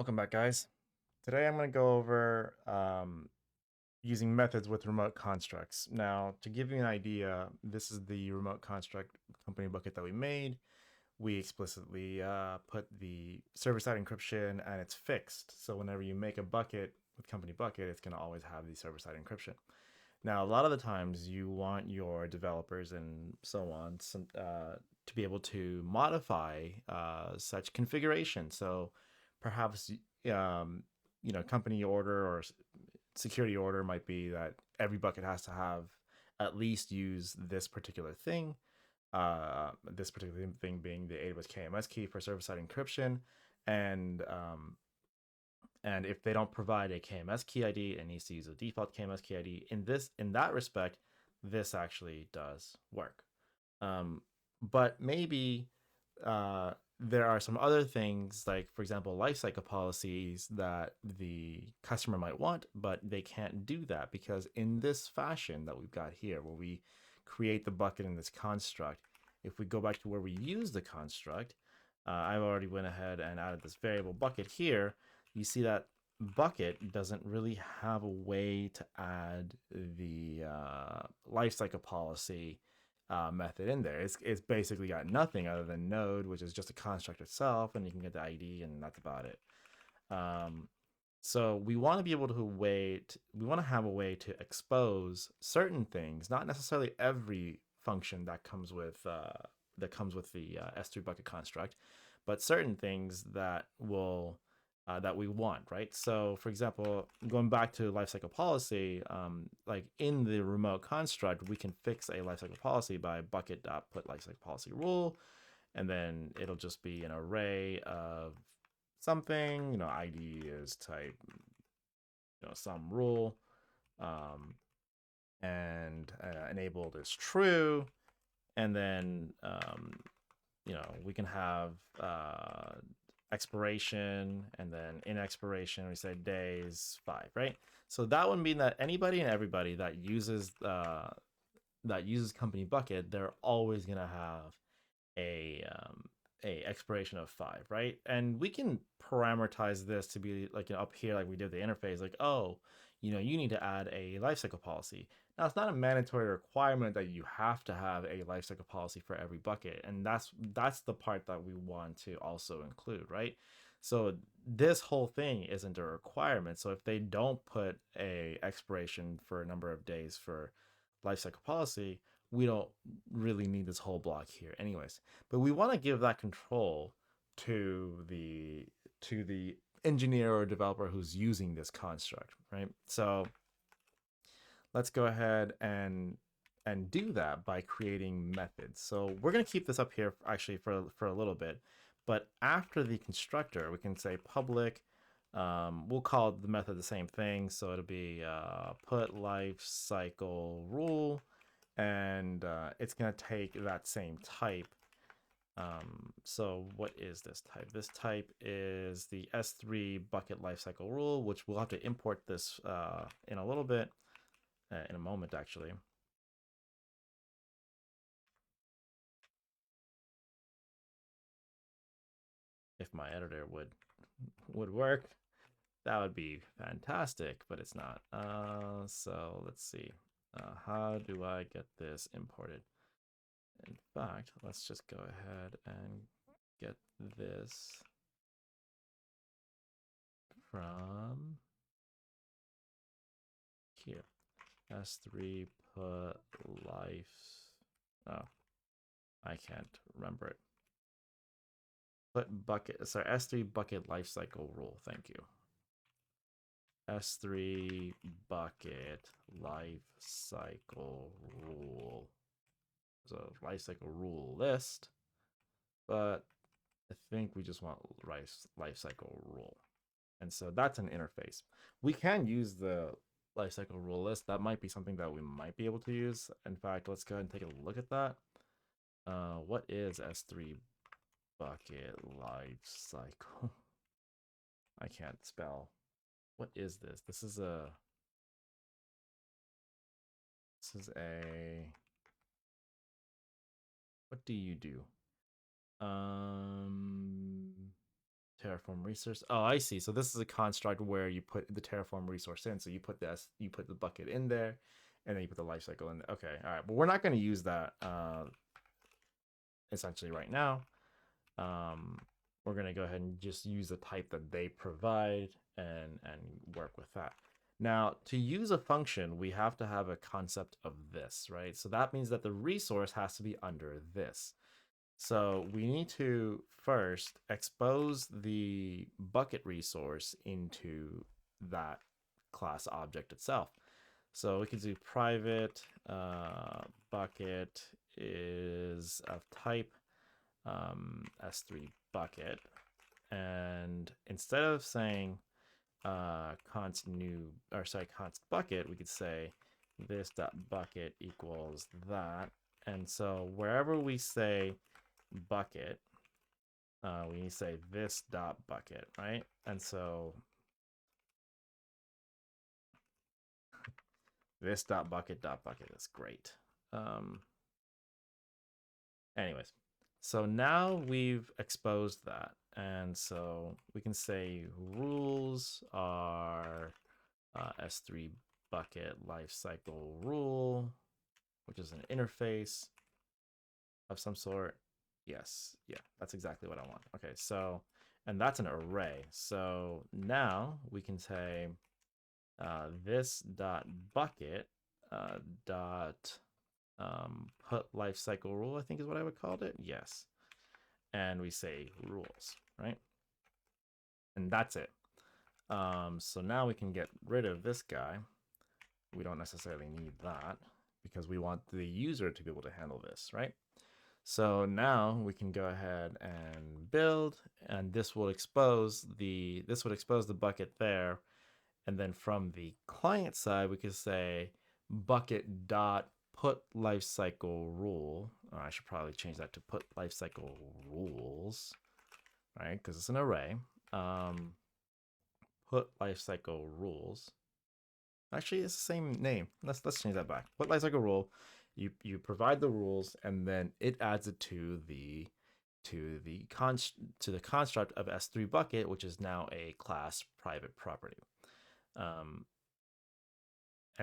Welcome back, guys. Today I'm going to go over using methods with remote constructs. Now, to give you an idea, this is the remote construct company bucket that we made. We explicitly put the server-side encryption and it's fixed. So whenever you make a bucket with company bucket, it's going to always have the server-side encryption. Now, a lot of the times you want your developers and so on to be able to modify such configuration. So perhaps company order or security order might be that every bucket has to have at least use this particular thing. This particular thing being the AWS KMS key for server-side encryption, and and if they don't provide a KMS key ID, it needs to use a default KMS key ID. In that respect, this actually does work. But maybe there are some other things, like for example, lifecycle policies that the customer might want, but they can't do that because in this fashion that we've got here, where we create the bucket in this construct, if we go back to where we use the construct, I've already went ahead and added this variable bucket here. You see that bucket doesn't really have a way to add the lifecycle policy method in there. It's basically got nothing other than node, which is just a construct itself, and you can get the ID, and that's about it. So we want to be able to we want to have a way to expose certain things, not necessarily every function that comes with the S3 bucket construct, but certain things that will that we want, right? So for example, going back to lifecycle policy, like in the remote construct, we can fix a lifecycle policy by bucket.put lifecycle policy rule, and then it'll just be an array of something, ID is type, some rule, and enabled is true, and then we can have expiration, and then in expiration we say days 5, right? So that would mean that anybody and everybody that uses company bucket, they're always gonna have a expiration of 5, right? And we can parameterize this to be like up here, like we did the interface, like, oh, you need to add a lifecycle policy. Now, it's not a mandatory requirement that you have to have a lifecycle policy for every bucket, and that's the part that we want to also include, right? So this whole thing isn't a requirement. So if they don't put a expiration for a number of days for lifecycle policy, we don't really need this whole block here anyways. But we want to give that control to the engineer or developer who's using this construct, right? So let's go ahead and do that by creating methods. So we're going to keep this up here actually for a little bit, but after the constructor, we can say public. We'll call the method the same thing, so it'll be put life cycle rule, and it's going to take that same type. So what is this type? This type is the S3 bucket lifecycle rule, which we'll have to import this in a little bit, in a moment actually. If my editor would work, that would be fantastic, but it's not. So let's see. How do I get this imported? In fact, let's just go ahead and get this from here. S3 put life. Oh, I can't remember it. Put bucket. Sorry, S3 bucket lifecycle rule. Thank you. S3 bucket lifecycle rule. So lifecycle rule list, but I think we just want lifecycle rule. And so that's an interface. We can use the lifecycle rule list. That might be something that we might be able to use. In fact, let's go ahead and take a look at that. What is S3 bucket lifecycle? I can't spell. What is this? This is a what do you do? Terraform resource. Oh, I see. So this is a construct where you put the Terraform resource in. So you put the bucket in there, and then you put the lifecycle in there. Okay, all right. But we're not going to use that essentially right now. We're going to go ahead and just use the type that they provide and work with that. Now, to use a function, we have to have a concept of this, right? So that means that the resource has to be under this. So we need to first expose the bucket resource into that class object itself. So we can do private bucket is of type S3 bucket. And instead of saying const bucket, we could say this dot bucket equals that. And so wherever we say bucket, we need to say this dot bucket, right? And so this dot bucket is great. Anyways, so now we've exposed that, and so we can say rules are S3 bucket lifecycle rule, which is an interface of some sort. Yes, yeah, that's exactly what I want. Okay, so, and that's an array. So now we can say this dot bucket dot put lifecycle rule, I think is what I would call it. Yes. And we say rules, right? And that's it. So now we can get rid of this guy. We don't necessarily need that because we want the user to be able to handle this, right? So now we can go ahead and build, and this will expose the bucket there. And then from the client side, we could say bucket dot put lifecycle rule. Or I should probably change that to put lifecycle rules, right? Because it's an array. Put lifecycle rules. Actually, it's the same name. Let's change that back. Put lifecycle rule. You provide the rules, and then it adds it to the construct of S3 bucket, which is now a class private property. And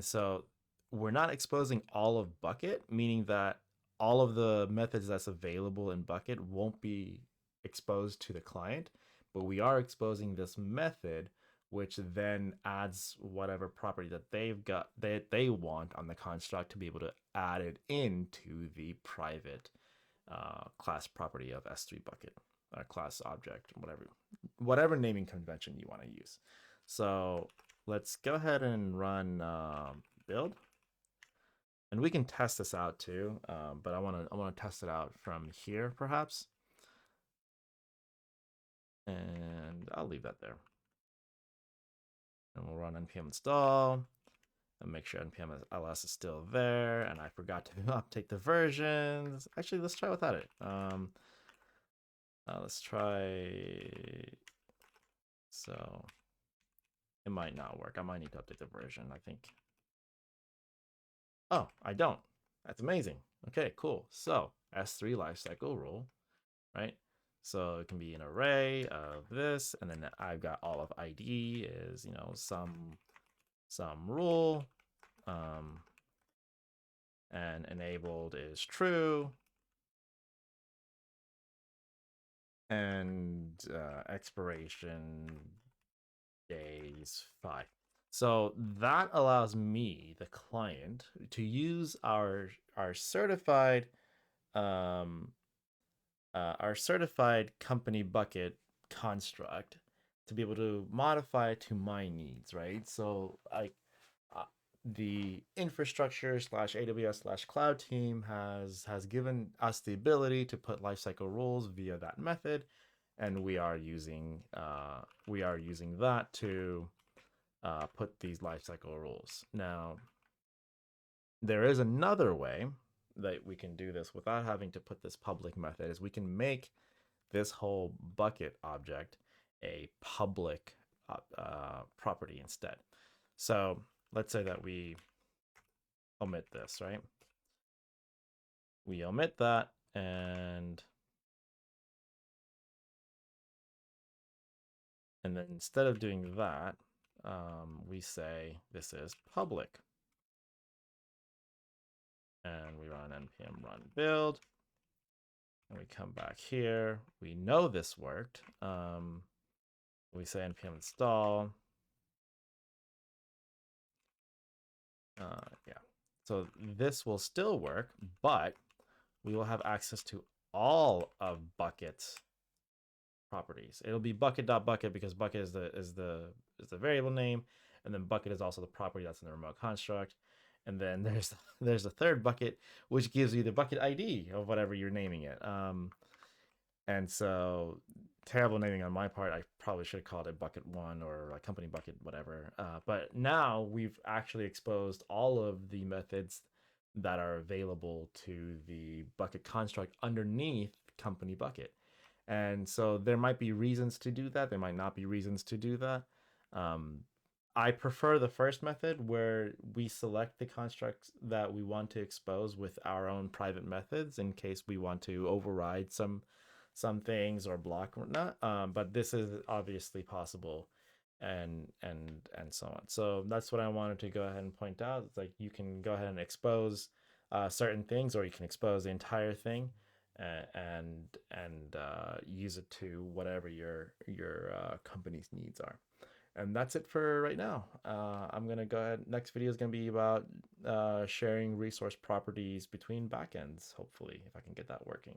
so we're not exposing all of bucket, meaning that all of the methods that's available in bucket won't be exposed to the client, but we are exposing this method, which then adds whatever property that they want on the construct to be able to add it into the private class property of S3 bucket, or class object, whatever naming convention you want to use. So let's go ahead and run build, and we can test this out too. But I want to test it out from here perhaps, and I'll leave that there. And we'll run npm install and make sure npm ls is still there. And I forgot to update the versions. Actually, let's try without it. Let's try. So it might not work. I might need to update the version, I think. Oh, I don't. That's amazing. Okay, cool. So S3 lifecycle rule, right? So it can be an array of this, and then I've got all of ID is, you know, some rule, and enabled is true, and expiration days 5. So that allows me, the client, to use our certified company bucket construct to be able to modify it to my needs, right? So the infrastructure / AWS / cloud team has given us the ability to put lifecycle rules via that method, and we are using that to put these lifecycle rules. Now, there is another way that we can do this without having to put this public method, is we can make this whole bucket object a public property instead. So let's say that we omit this, right? We omit that, and And then instead of doing that, we say this is public. And we run npm run build. And we come back here. We know this worked. We say npm install. Yeah. So this will still work, but we will have access to all of Bucket's properties. It'll be bucket.bucket because bucket is the variable name, and then bucket is also the property that's in the remote construct. And then there's a third bucket which gives you the bucket ID of whatever you're naming it. And so terrible naming on my part. I probably should have called it bucket one or a company bucket, whatever. But now we've actually exposed all of the methods that are available to the bucket construct underneath company bucket. And so there might be reasons to do that. There might not be reasons to do that. Um, I prefer the first method where we select the constructs that we want to expose with our own private methods in case we want to override some things or block or not. But this is obviously possible, and so on. So that's what I wanted to go ahead and point out. It's like you can go ahead and expose certain things, or you can expose the entire thing, and use it to whatever your company's needs are. And that's it for right now. I'm gonna go ahead. Next video is gonna be about sharing resource properties between backends. Hopefully, if I can get that working.